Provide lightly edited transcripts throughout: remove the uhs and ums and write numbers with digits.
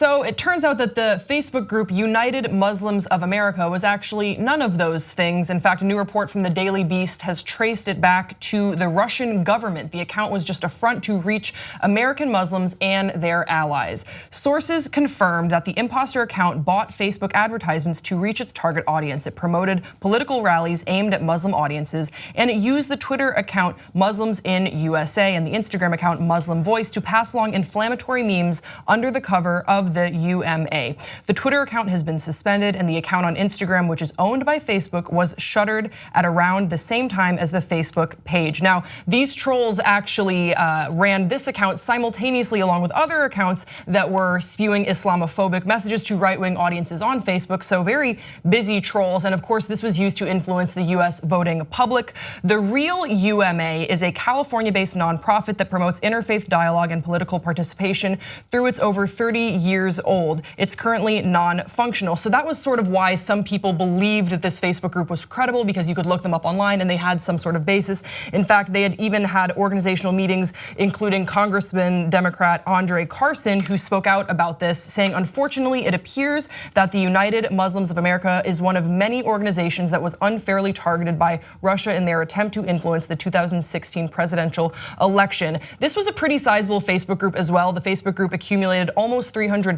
So it turns out that the Facebook group United Muslims of America was actually none of those things. In fact, a new report from the Daily Beast has traced it back to the Russian government. The account was just a front to reach American Muslims and their allies. Sources confirmed that the imposter account bought Facebook advertisements to reach its target audience. It promoted political rallies aimed at Muslim audiences, and it used the Twitter account Muslims in USA and the Instagram account Muslim Voice to pass along inflammatory memes under the cover of the UMA. The Twitter account has been suspended, and the account on Instagram, which is owned by Facebook, was shuttered at around the same time as the Facebook page. Now, these trolls actually ran this account simultaneously along with other accounts that were spewing Islamophobic messages to right-wing audiences on Facebook. So very busy trolls, and of course, this was used to influence the US voting public. The Real UMA is a California-based nonprofit that promotes interfaith dialogue and political participation through its over 30 years old. It's currently non-functional. So that was sort of why some people believed that this Facebook group was credible, because you could look them up online and they had some sort of basis. In fact, they had even had organizational meetings, including Congressman Democrat Andre Carson, who spoke out about this, saying, unfortunately, it appears that the United Muslims of America is one of many organizations that was unfairly targeted by Russia in their attempt to influence the 2016 presidential election. This was a pretty sizable Facebook group as well. The Facebook group accumulated almost 300,000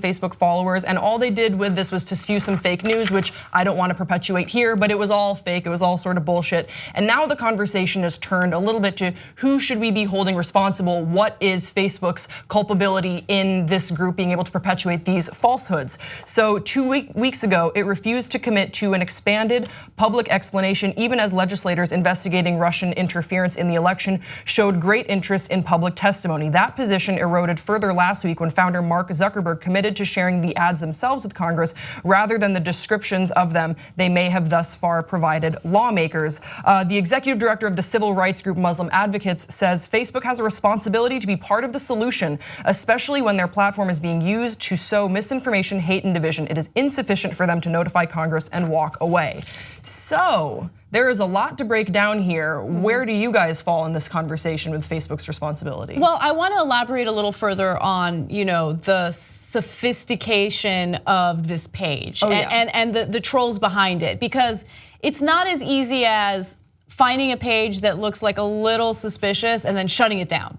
Facebook followers, and all they did with this was to spew some fake news, which I don't want to perpetuate here, but it was all fake, it was all sort of bullshit. And now the conversation has turned a little bit to who should we be holding responsible? What is Facebook's culpability in this group being able to perpetuate these falsehoods? So 2 weeks ago, it refused to commit to an expanded public explanation, even as legislators investigating Russian interference in the election showed great interest in public testimony. That position eroded further last week when founder Mark Zuckerberg committed to sharing the ads themselves with Congress rather than the descriptions of them they may have thus far provided lawmakers. The executive director of the civil rights group Muslim Advocates says Facebook has a responsibility to be part of the solution, especially when their platform is being used to sow misinformation, hate, and division. It is insufficient for them to notify Congress and walk away. So there is a lot to break down here. Where do you guys fall in this conversation with Facebook's responsibility? Well, I want to elaborate a little further on, the sophistication of this page and the trolls behind it, because it's not as easy as finding a page that looks like a little suspicious and then shutting it down.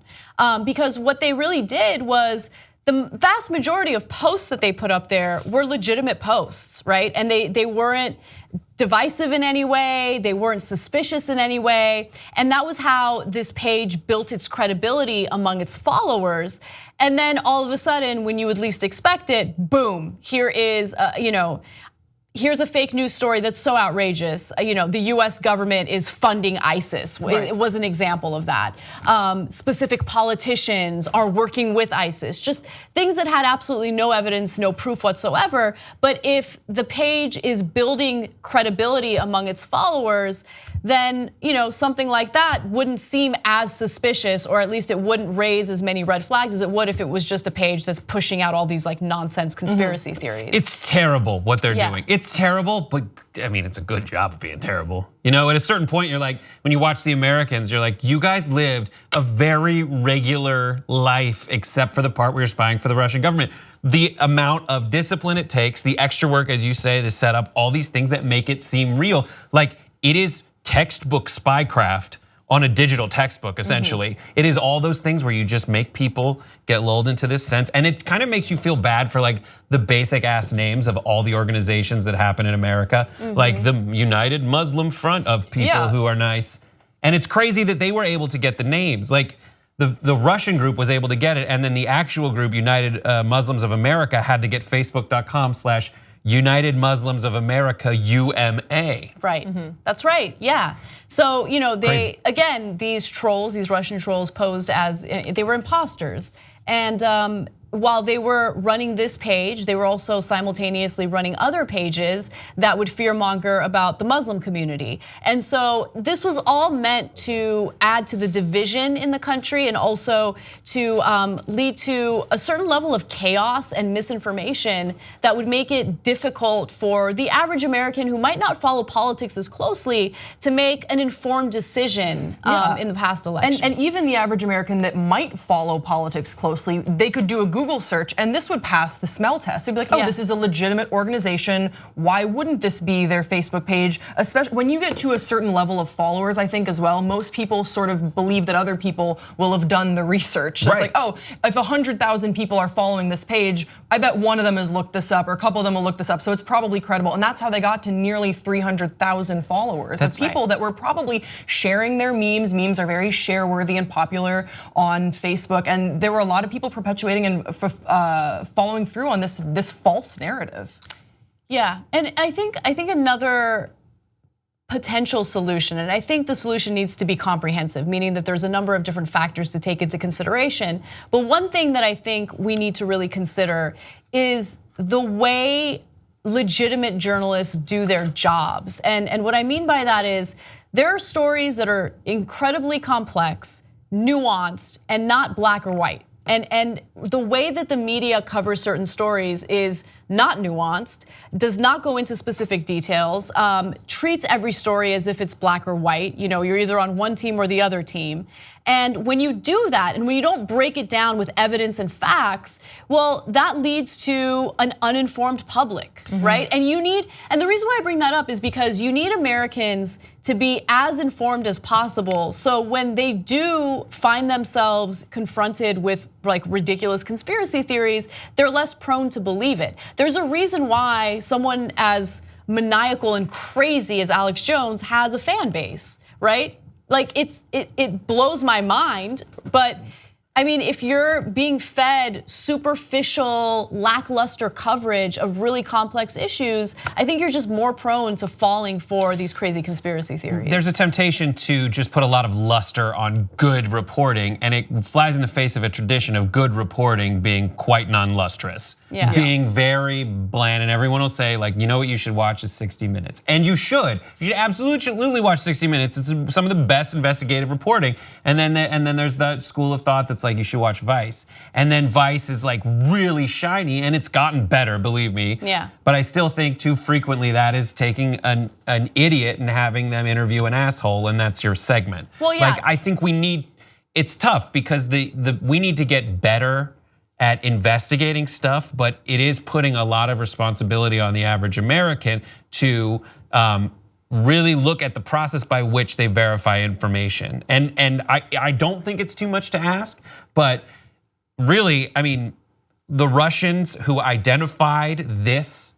Because what they really did was, the vast majority of posts that they put up there were legitimate posts, right? And they weren't divisive in any way, they weren't suspicious in any way. And that was how this page built its credibility among its followers. And then all of a sudden, when you would least expect it, boom, here is, here's a fake news story that's so outrageous. The US government is funding ISIS. Right. It was an example of that. Specific politicians are working with ISIS. Just things that had absolutely no evidence, no proof whatsoever. But if the page is building credibility among its followers, then something like that wouldn't seem as suspicious, or at least it wouldn't raise as many red flags as it would if it was just a page that's pushing out all these like nonsense conspiracy theories. It's terrible what they're doing. It's terrible, but I mean, it's a good job of being terrible. At a certain point, you're like, when you watch the Americans, you're like, you guys lived a very regular life, except for the part where you're spying for the Russian government. The amount of discipline it takes, the extra work, as you say, to set up all these things that make it seem real. Like, it is textbook spycraft on a digital textbook, essentially. It is all those things where you just make people get lulled into this sense, and it kind of makes you feel bad for like the basic ass names of all the organizations that happen in America, like the United Muslim Front of people who are nice. And it's crazy that they were able to get the names. Like the Russian group was able to get it, and then the actual group, United Muslims of America, had to get facebook.com/United Muslims of America UMA. Right, that's right, yeah. So again, these trolls, these Russian trolls posed as, they were imposters. And while they were running this page, they were also simultaneously running other pages that would fearmonger about the Muslim community. And so this was all meant to add to the division in the country, and also to lead to a certain level of chaos and misinformation that would make it difficult for the average American who might not follow politics as closely to make an informed decision in the past election. And even the average American that might follow politics closely, they could do a Google Google search and this would pass the smell test. They'd be like, oh, this is a legitimate organization. Why wouldn't this be their Facebook page? Especially when you get to a certain level of followers, I think as well, most people sort of believe that other people will have done the research. So it's like, oh, if 100,000 people are following this page, I bet one of them has looked this up or a couple of them will look this up. So it's probably credible. And that's how they got to nearly 300,000 followers. That's people that were probably sharing their memes. Memes are very share worthy and popular on Facebook. And there were a lot of people perpetuating and following through on this false narrative. Yeah, and I think another potential solution, and I think the solution needs to be comprehensive, meaning that there's a number of different factors to take into consideration. But one thing that I think we need to really consider is the way legitimate journalists do their jobs. And what I mean by that is there are stories that are incredibly complex, nuanced, and not black or white. And the way that the media covers certain stories is not nuanced, does not go into specific details, treats every story as if it's black or white. You know, you're either on one team or the other team. And when you do that, and when you don't break it down with evidence and facts, well, that leads to an uninformed public, right? And the reason why I bring that up is because you need Americans to be as informed as possible. So when they do find themselves confronted with like ridiculous conspiracy theories, they're less prone to believe it. There's a reason why someone as maniacal and crazy as Alex Jones has a fan base, right? Like it blows my mind, but I mean, if you're being fed superficial, lackluster coverage of really complex issues, I think you're just more prone to falling for these crazy conspiracy theories. There's a temptation to just put a lot of luster on good reporting, and it flies in the face of a tradition of good reporting being quite non-lustrous. Being very bland, and everyone will say like, you know what you should watch is 60 Minutes. And you should absolutely watch 60 Minutes. It's some of the best investigative reporting. And then there's that school of thought that's like, you should watch Vice. And then Vice is like really shiny, and it's gotten better, believe me. Yeah. But I still think too frequently that is taking an idiot and having them interview an asshole, and that's your segment. Well, yeah. Like I think it's tough because we need to get better at investigating stuff, but it is putting a lot of responsibility on the average American to really look at the process by which they verify information. And I don't think it's too much to ask, but really, I mean, the Russians who identified this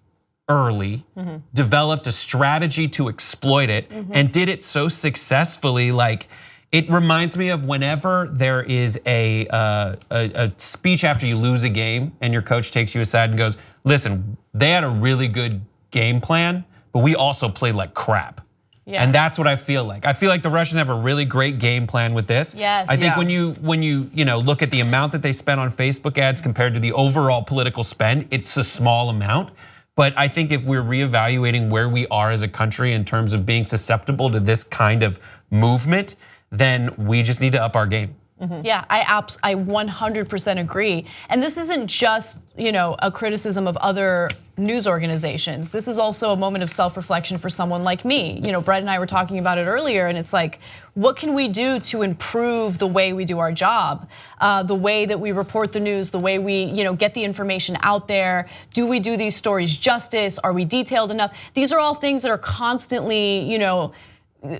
early, developed a strategy to exploit it, and did it so successfully. Like, it reminds me of whenever there is a speech after you lose a game and your coach takes you aside and goes, listen, they had a really good game plan, but we also played like crap. Yeah. And that's what I feel like. I feel like the Russians have a really great game plan with this. Yes. I think when you look at the amount that they spent on Facebook ads compared to the overall political spend, it's a small amount. But I think if we're reevaluating where we are as a country in terms of being susceptible to this kind of movement, then we just need to up our game. Yeah, I 100% agree. And this isn't just, a criticism of other news organizations. This is also a moment of self-reflection for someone like me. Brett and I were talking about it earlier, and it's like, what can we do to improve the way we do our job? The way that we report the news, the way we, get the information out there. Do we do these stories justice? Are we detailed enough? These are all things that are constantly,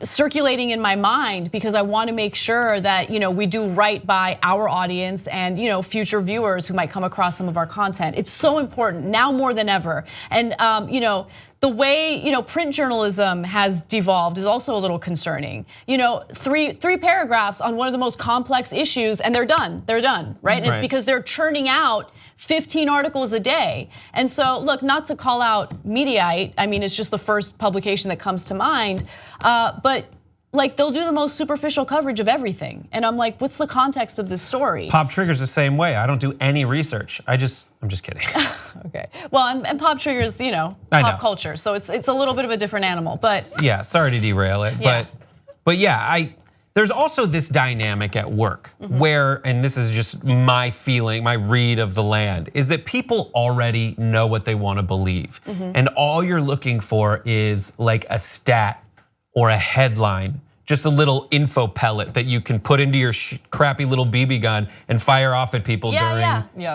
circulating in my mind because I want to make sure that we do right by our audience and future viewers who might come across some of our content. It's so important now more than ever. And the way print journalism has devolved is also a little concerning. Three paragraphs on one of the most complex issues and they're done. Right? And it's because they're churning out 15 articles a day. And so look, not to call out Mediaite, I mean, it's just the first publication that comes to mind. But like they'll do the most superficial coverage of everything. And I'm like, what's the context of this story? Pop Trigger's the same way. I don't do any research. I'm just kidding. Okay. Well, and Pop Trigger's, pop culture. So it's a little bit of a different animal, but. Yeah, sorry to derail it. Yeah. But yeah, there's also this dynamic at work where, and this is just my feeling, my read of the land, is that people already know what they want to believe. And all you're looking for is like a stat or a headline just a little info pellet that you can put into your crappy little BB gun and fire off at people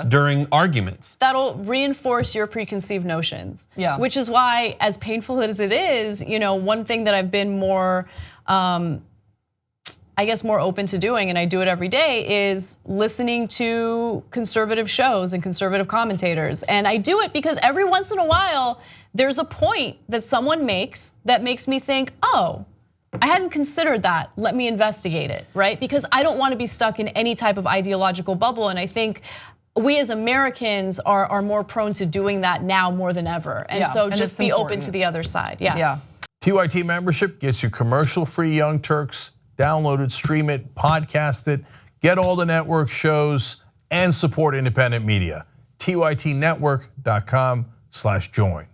during arguments. That'll reinforce your preconceived notions. Yeah. Which is why, as painful as it is, one thing that I've been more, I guess, more open to doing, and I do it every day, is listening to conservative shows and conservative commentators. And I do it because every once in a while, there's a point that someone makes that makes me think, oh, I hadn't considered that, let me investigate it, right? Because I don't want to be stuck in any type of ideological bubble, and I think we as Americans are more prone to doing that now more than ever. And so just be open to the other side, yeah. TYT membership gets you commercial-free Young Turks. Download it, stream it, podcast it, get all the network shows, and support independent media. TYTnetwork.com/join.